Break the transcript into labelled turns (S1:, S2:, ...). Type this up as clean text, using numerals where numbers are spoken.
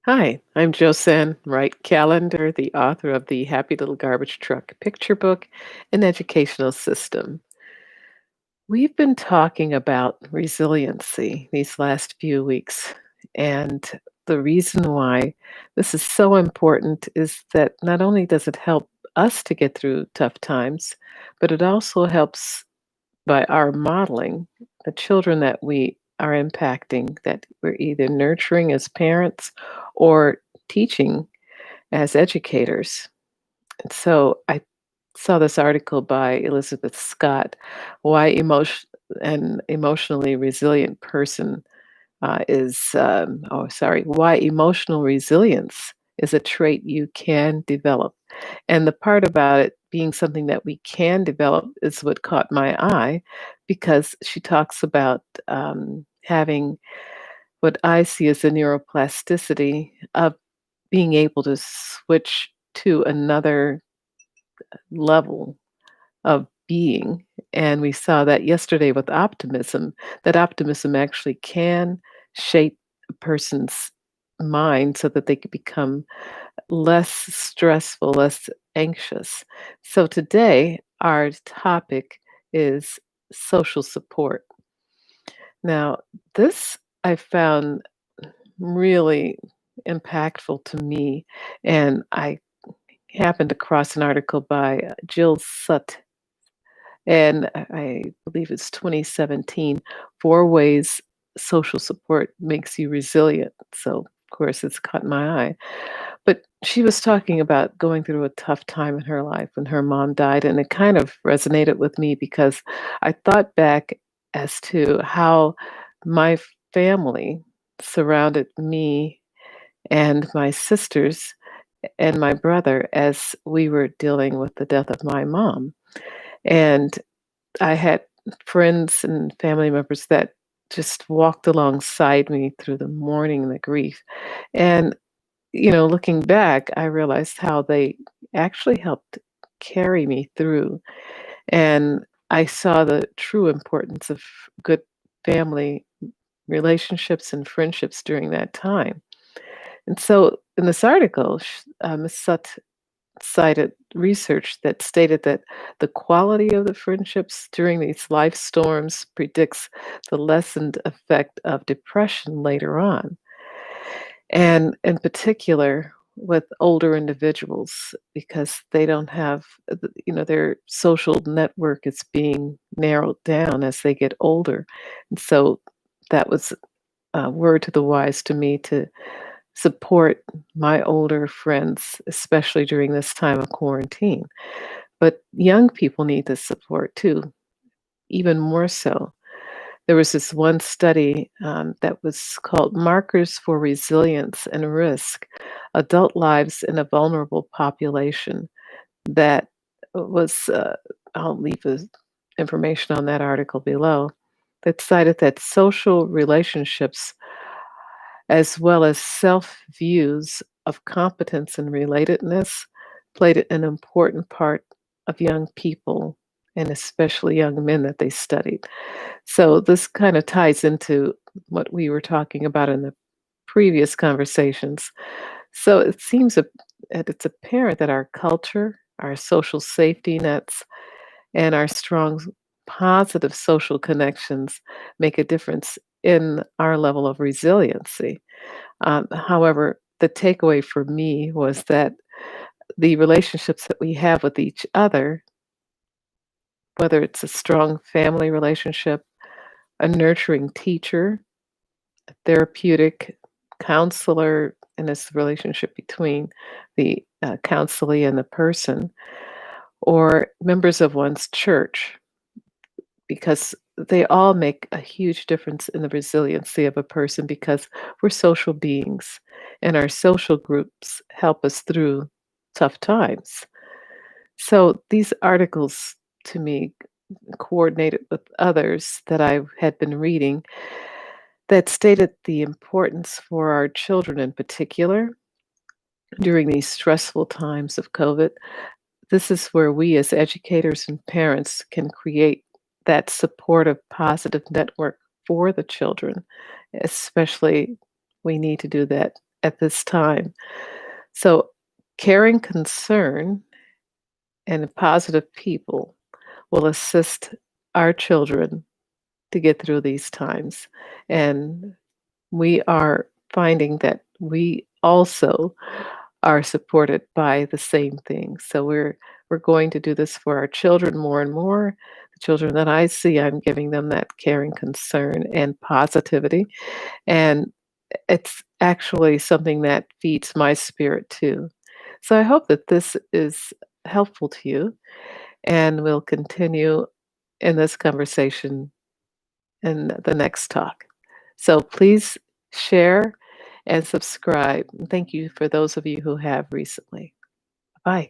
S1: Hi, I'm Josan Callender, the author of The Happy Little Garbage Truck picture book and educational system. We've been talking about resiliency these last few weeks, and the reason why this is so important is that not only does it help us to get through tough times, but it also helps by our modeling the children that we are impacting, that we're either nurturing as parents or teaching as educators. And so I saw this article by Elizabeth Scott, why an emotionally resilient person why emotional resilience is a trait you can develop. And the part about it being something that we can develop is what caught my eye because she talks about having what I see as the neuroplasticity of being able to switch to another level of being. And we saw that yesterday with optimism, that optimism actually can shape a person's mind so that they could become less stressful, less anxious. So today, our topic is social support. Now, this I found really impactful to me, and I happened across an article by Jill Sutt, and I believe it's 2017, 4 ways social support makes you resilient. So, of course, it's caught my eye. But she was talking about going through a tough time in her life when her mom died, and it kind of resonated with me because I thought back as to how my family surrounded me and my sisters and my brother as we were dealing with the death of my mom. And I had friends and family members that just walked alongside me through the mourning and the grief. And, looking back, I realized how they actually helped carry me through. And I saw the true importance of good family relationships and friendships during that time. And so in this article, Ms. Sutt cited research that stated that the quality of the friendships during these life storms predicts the lessened effect of depression later on. And in particular, with older individuals, because they don't have, their social network is being narrowed down as they get older. And so that was a word to the wise to me to support my older friends, especially during this time of quarantine. But young people need this support too, even more so. There was this one study that was called Markers for Resilience and Risk: Adult Lives in a Vulnerable Population. That was, I'll leave the information on that article below, that cited that social relationships as well as self views of competence and relatedness played an important part of young people and especially young men that they studied. So this kind of ties into what we were talking about in the previous conversations. So it seems that it's apparent that our culture, our social safety nets, and our strong positive social connections make a difference in our level of resiliency. However, the takeaway for me was that the relationships that we have with each other, whether it's a strong family relationship, a nurturing teacher, a therapeutic counselor, and this relationship between the counselee and the person, or members of one's church, because they all make a huge difference in the resiliency of a person because we're social beings and our social groups help us through tough times. So these articles to me coordinated with others that I had been reading that stated the importance for our children in particular during these stressful times of COVID. This is where we as educators and parents can create that supportive, positive network for the children. Especially, we need to do that at this time. So, caring concern and positive people will assist our children to get through these times. And we are finding that we also are supported by the same thing. So we're going to do this for our children more and more. The children that I see, I'm giving them that caring concern and positivity. And it's actually something that feeds my spirit too. So I hope that this is helpful to you, and we'll continue in this conversation in the next talk. So please share and subscribe. Thank you for those of you who have recently. Bye.